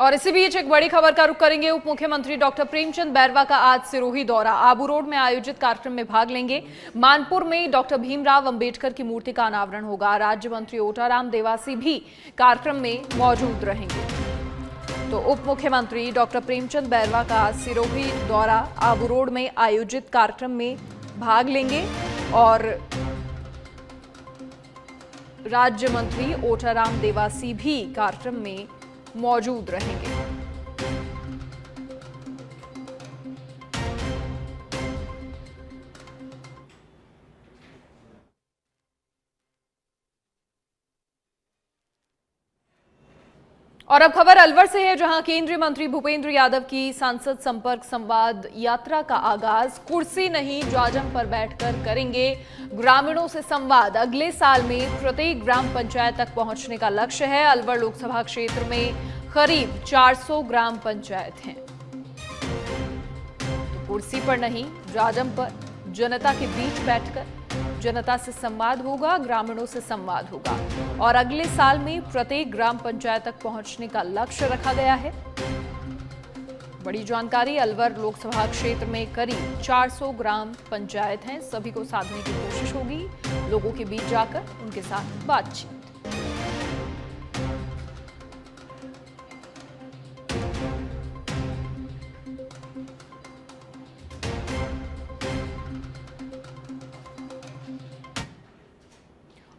और इसी बीच एक बड़ी खबर का रुख करेंगे। उप मुख्यमंत्री डॉक्टर प्रेमचंद बैरवा का आज सिरोही दौरा। आबू रोड में आयोजित कार्यक्रम में भाग लेंगे। मानपुर में डॉक्टर भीमराव अंबेडकर की मूर्ति का अनावरण होगा। राज्य मंत्री ओटाराम देवासी भी कार्यक्रम में मौजूद रहेंगे। तो उप मुख्यमंत्री डॉक्टर प्रेमचंद बैरवा का सिरोही दौरा, आबू रोड में आयोजित कार्यक्रम में भाग लेंगे और राज्य मंत्री ओटाराम देवासी भी कार्यक्रम में मौजूद रहेंगे। और अब खबर अलवर से है, जहां केंद्रीय मंत्री भूपेंद्र यादव की सांसद संपर्क संवाद यात्रा का आगाज। कुर्सी नहीं, जाजम पर बैठकर करेंगे ग्रामीणों से संवाद। अगले साल में प्रत्येक ग्राम पंचायत तक पहुंचने का लक्ष्य है। अलवर लोकसभा क्षेत्र में करीब 400 ग्राम पंचायत हैं। तो कुर्सी पर नहीं, जाजम पर जनता के बीच बैठकर जनता से संवाद होगा, ग्रामीणों से संवाद होगा। और अगले साल में प्रत्येक ग्राम पंचायत तक पहुंचने का लक्ष्य रखा गया है। बड़ी जानकारी, अलवर लोकसभा क्षेत्र में करीब 400 ग्राम पंचायत हैं। सभी को साधने की कोशिश होगी, लोगों के बीच जाकर उनके साथ बातचीत।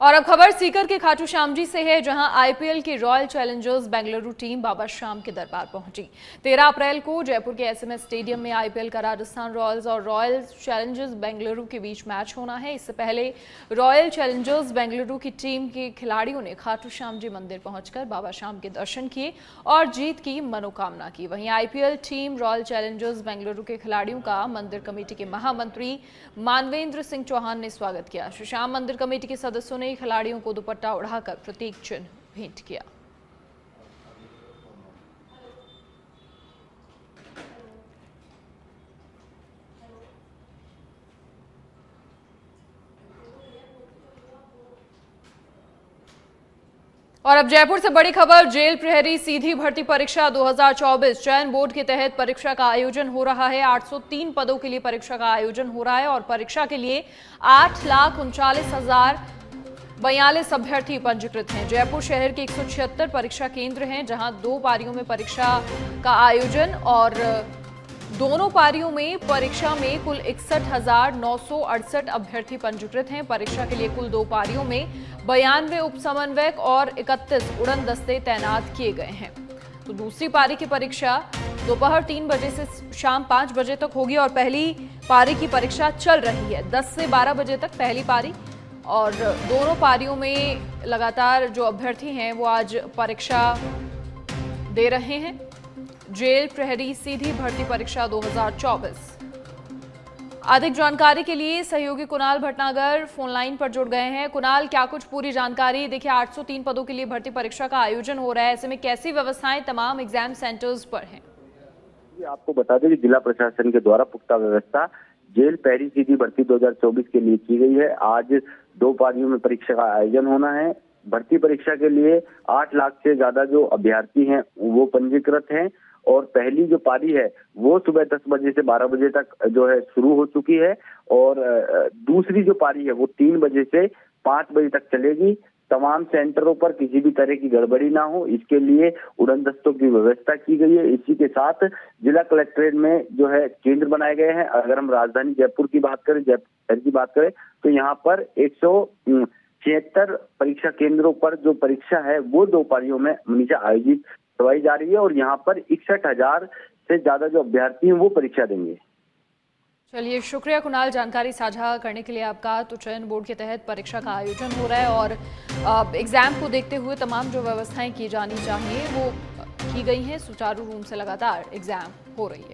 और अब खबर सीकर के खाटू श्याम जी से है, जहां आईपीएल की रॉयल चैलेंजर्स बेंगलुरु टीम बाबा श्याम के दरबार पहुंची। 13 अप्रैल को जयपुर के एसएमएस स्टेडियम में आईपीएल का राजस्थान रॉयल्स और रॉयल चैलेंजर्स बेंगलुरु के बीच मैच होना है। इससे पहले रॉयल चैलेंजर्स बेंगलुरु की टीम के खिलाड़ियों ने खाटू श्याम जी मंदिर पहुंचकर बाबा श्याम के दर्शन किए और जीत की मनोकामना की। वहीं IPL team royal Challengers Bengaluru के खिलाड़ियों का मंदिर कमेटी के महामंत्री मानवेंद्र सिंह चौहान ने स्वागत किया। श्री श्याम मंदिर कमेटी के सदस्यों ने खिलाड़ियों को दुपट्टा उड़ाकर प्रतीक चिन्ह भेंट किया। और अब जयपुर से बड़ी खबर, जेल प्रहरी सीधी भर्ती परीक्षा 2024 चयन बोर्ड के तहत परीक्षा का आयोजन हो रहा है। 803 पदों के लिए परीक्षा का आयोजन हो रहा है और परीक्षा के लिए 8,39,042 अभ्यर्थी पंजीकृत हैं। जयपुर शहर के 176 परीक्षा केंद्र हैं, जहां 2 पारियों में परीक्षा का आयोजन और दोनों पारियों में परीक्षा में कुल 61,968 अभ्यर्थी पंजीकृत हैं। परीक्षा के लिए कुल 2 पारियों में 92 उप समन्वयक और 31 उड़न दस्ते तैनात किए गए हैं। तो दूसरी पारी की परीक्षा दोपहर 3 बजे से शाम 5 बजे तक होगी और पहली पारी की परीक्षा चल रही है 10 से 12 बजे तक पहली पारी। और दोनों पारियों में लगातार जो अभ्यर्थी हैं वो आज परीक्षा दे रहे हैं। जेल प्रहरी सीधी भर्ती परीक्षा 2024। अधिक जानकारी के लिए सहयोगी कुणाल भटनागर फोन लाइन पर जुड़ गए हैं। कुणाल, क्या कुछ पूरी जानकारी? देखिए, 803 पदों के लिए भर्ती परीक्षा का आयोजन हो रहा है, ऐसे में कैसी व्यवस्थाएं तमाम एग्जाम सेंटर्स पर हैं? आपको बता दें कि जिला प्रशासन के द्वारा पुख्ता व्यवस्था जेल प्रहरी सीधी भर्ती 2024 के लिए की गई है। आज 2 पारियों में परीक्षा का आयोजन होना है। भर्ती परीक्षा के लिए 8 लाख से ज्यादा जो अभ्यर्थी हैं वो पंजीकृत हैं और पहली जो पारी है वो सुबह 10 बजे से 12 बजे तक जो है शुरू हो चुकी है और दूसरी जो पारी है वो 3 बजे से 5 बजे तक चलेगी। तमाम सेंटरों पर किसी भी तरह की गड़बड़ी ना हो, इसके लिए उड़न दस्तों की व्यवस्था की गई है। इसी के साथ जिला कलेक्ट्रेट में जो है केंद्र बनाए गए हैं। अगर हम राजधानी जयपुर की बात करें, जयपुर की बात करें तो यहाँ पर 176 परीक्षा केंद्रों पर जो परीक्षा है वो 2 पारियों में नीचे आयोजित करवाई जा रही है और यहाँ पर 61,000 से ज्यादा जो अभ्यर्थी हैं वो परीक्षा देंगे। चलिए, शुक्रिया कुणाल जानकारी साझा करने के लिए आपका। तो चयन बोर्ड के तहत परीक्षा का आयोजन हो रहा है और एग्जाम को देखते हुए तमाम जो व्यवस्थाएं की जानी चाहिए वो की गई हैं। सुचारू रूप से लगातार एग्जाम हो रही है।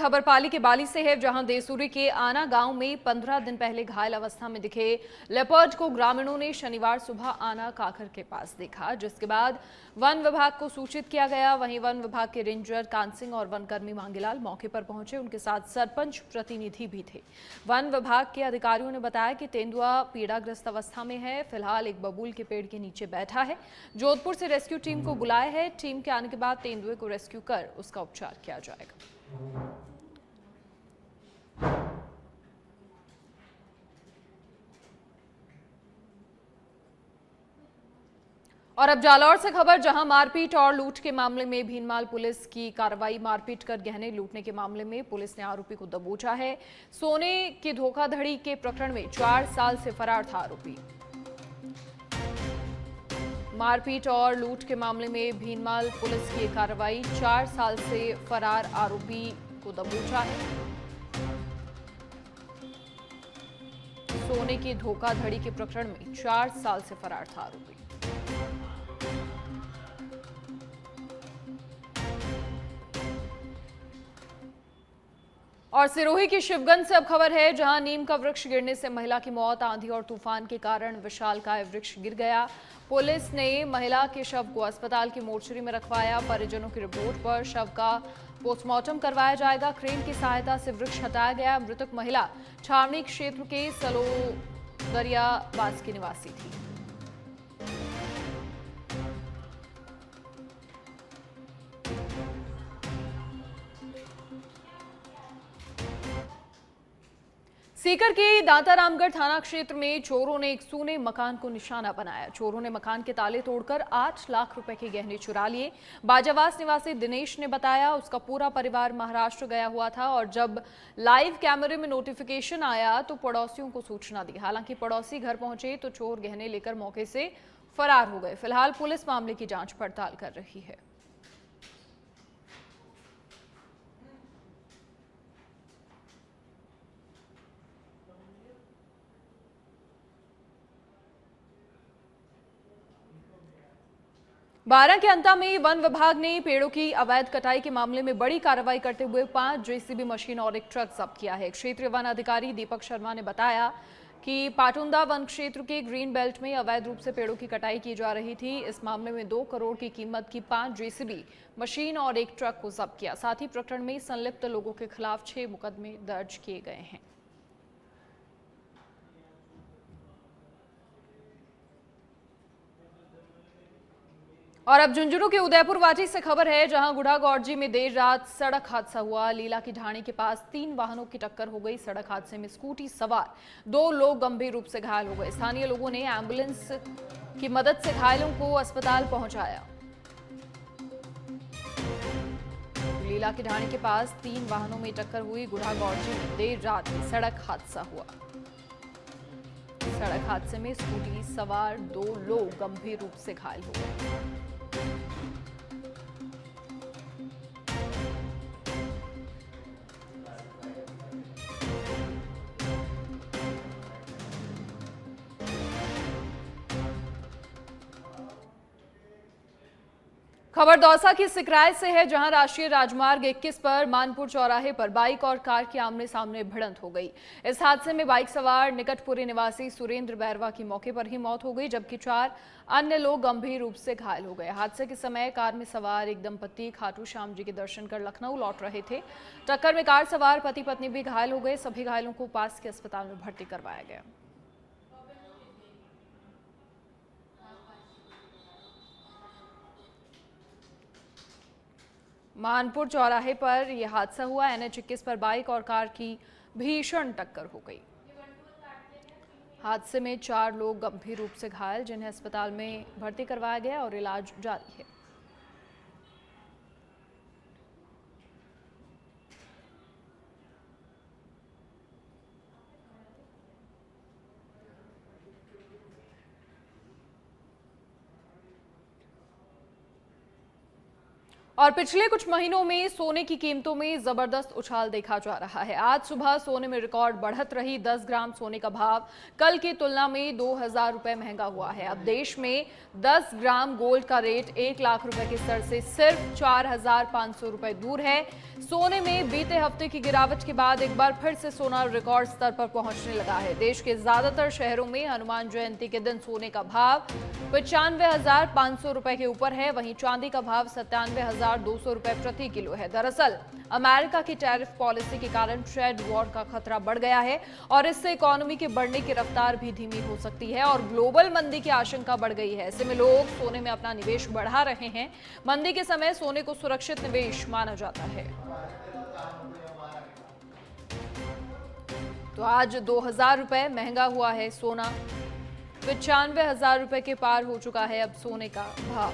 खबर पाली के बाली से है, जहां देसूरी के आना गांव में 15 दिन पहले घायल अवस्था में दिखे लेपर्ड को ग्रामीणों ने शनिवार सुबह आना काखर के पास देखा, जिसके बाद वन विभाग को सूचित किया गया। वहीं वन विभाग के रेंजर कान सिंह और वनकर्मी मांगीलाल मौके पर पहुंचे। उनके साथ सरपंच प्रतिनिधि भी थे। वन विभाग के अधिकारियों ने बताया कि तेंदुआ पीड़ाग्रस्त अवस्था में है, फिलहाल एक बबूल के पेड़ के नीचे बैठा है। जोधपुर से रेस्क्यू टीम को बुलाया है। टीम के आने के बाद तेंदुए को रेस्क्यू कर उसका उपचार किया जाएगा। और अब जालौर से खबर, जहां मारपीट और लूट के मामले में भीनमाल पुलिस की कार्रवाई। मारपीट कर गहने लूटने के मामले में पुलिस ने आरोपी को दबोचा है। सोने की धोखाधड़ी के प्रकरण में 4 साल से फरार था आरोपी। मारपीट और लूट के मामले में भीनमाल पुलिस की कार्रवाई। 4 साल से फरार आरोपी को दबोचा है। सोने की धोखाधड़ी के प्रकरण में 4 साल से फरार था आरोपी। और सिरोही की शिवगंज से अब खबर है, जहां नीम का वृक्ष गिरने से महिला की मौत। आंधी और तूफान के कारण विशालकाय वृक्ष गिर गया। पुलिस ने महिला के शव को अस्पताल की मोर्चरी में रखवाया। परिजनों की रिपोर्ट पर शव का पोस्टमार्टम करवाया जाएगा। क्रेन की सहायता से वृक्ष हटाया गया। मृतक महिला छावनी क्षेत्र के सलोदरियावास की निवासी थी। सीकर के दांतारामगढ़ थाना क्षेत्र में चोरों ने एक सूने मकान को निशाना बनाया। चोरों ने मकान के ताले तोड़कर 8 लाख रुपए के गहने चुरा लिए। बाजावास निवासी दिनेश ने बताया, उसका पूरा परिवार महाराष्ट्र गया हुआ था और जब लाइव कैमरे में नोटिफिकेशन आया तो पड़ोसियों को सूचना दी। हालांकि पड़ोसी घर पहुंचे तो चोर गहने लेकर मौके से फरार हो गए। फिलहाल पुलिस मामले की जांच पड़ताल कर रही है। बारां के अंता में वन विभाग ने पेड़ों की अवैध कटाई के मामले में बड़ी कार्रवाई करते हुए 5 जेसीबी मशीन और एक ट्रक जब्त किया है। क्षेत्रीय वन अधिकारी दीपक शर्मा ने बताया कि पाटुंदा वन क्षेत्र के ग्रीन बेल्ट में अवैध रूप से पेड़ों की कटाई की जा रही थी। इस मामले में 2 करोड़ की कीमत की 5 जेसीबी मशीन और एक ट्रक को जब्त किया। साथ ही प्रकरण में संलिप्त लोगों के खिलाफ 6 मुकदमे दर्ज किए गए हैं। और अब झुंझुनू के उदयपुर वाटी से खबर है, जहां गुढ़ागौड़जी में देर रात सड़क हादसा हुआ। लीला की ढाणी के पास 3 वाहनों की टक्कर हो गई। सड़क हादसे में स्कूटी सवार 2 लोग गंभीर रूप से घायल हो गए। स्थानीय लोगों ने एम्बुलेंस की मदद से घायलों को अस्पताल पहुंचाया। लीला की ढाणी के पास 3 वाहनों में टक्कर हुई। गुढ़ागौड़जी में देर रात सड़क हादसा हुआ। सड़क हादसे में स्कूटी सवार 2 लोग गंभीर रूप से घायल हो गए। खबर दौसा की सिकराय से है, जहां राष्ट्रीय राजमार्ग 21 पर मानपुर चौराहे पर बाइक और कार की आमने सामने भिड़ंत हो गई। इस हादसे में बाइक सवार निकटपुरी निवासी सुरेंद्र बैरवा की मौके पर ही मौत हो गई, जबकि 4 अन्य लोग गंभीर रूप से घायल हो गए। हादसे के समय कार में सवार एक दंपति खाटू श्याम जी के दर्शन कर लखनऊ लौट रहे थे। टक्कर में कार सवार पति पत्नी भी घायल हो गए। सभी घायलों को पास के अस्पताल में भर्ती करवाया गया। मानपुर चौराहे पर यह हादसा हुआ। NH 21 पर बाइक और कार की भीषण टक्कर हो गई। हादसे में 4 लोग गंभीर रूप से घायल, जिन्हें अस्पताल में भर्ती करवाया गया और इलाज जारी है। और पिछले कुछ महीनों में सोने की कीमतों में जबरदस्त उछाल देखा जा रहा है। आज सुबह सोने में रिकॉर्ड बढ़त रही। 10 ग्राम सोने का भाव कल की तुलना में 2000 रुपए महंगा हुआ है। अब देश में 10 ग्राम गोल्ड का रेट 1 लाख रुपए के स्तर से सिर्फ 4500 रुपए दूर है। सोने में बीते हफ्ते की गिरावट के बाद एक बार फिर से सोना रिकॉर्ड स्तर पर पहुंचने लगा है। देश के ज्यादातर शहरों में हनुमान जयंती के दिन सोने का भाव 95,500 रुपए के ऊपर है। वहीं चांदी का भाव 97,200 रुपए प्रति किलो है। दरअसल अमेरिका की टैरिफ पॉलिसी के कारण ट्रेड वॉर का खतरा बढ़ गया है और इससे इकोनॉमी के बढ़ने की रफ्तार भी धीमी हो सकती है और ग्लोबल मंदी की आशंका बढ़ गई है। ऐसे में लोग सोने में अपना निवेश बढ़ा रहे हैं। मंदी के समय सोने को सुरक्षित निवेश माना जाता है। तो आज 2000 रुपए महंगा हुआ है सोना। 95,000 रुपए के पार हो चुका है अब सोने का भाव।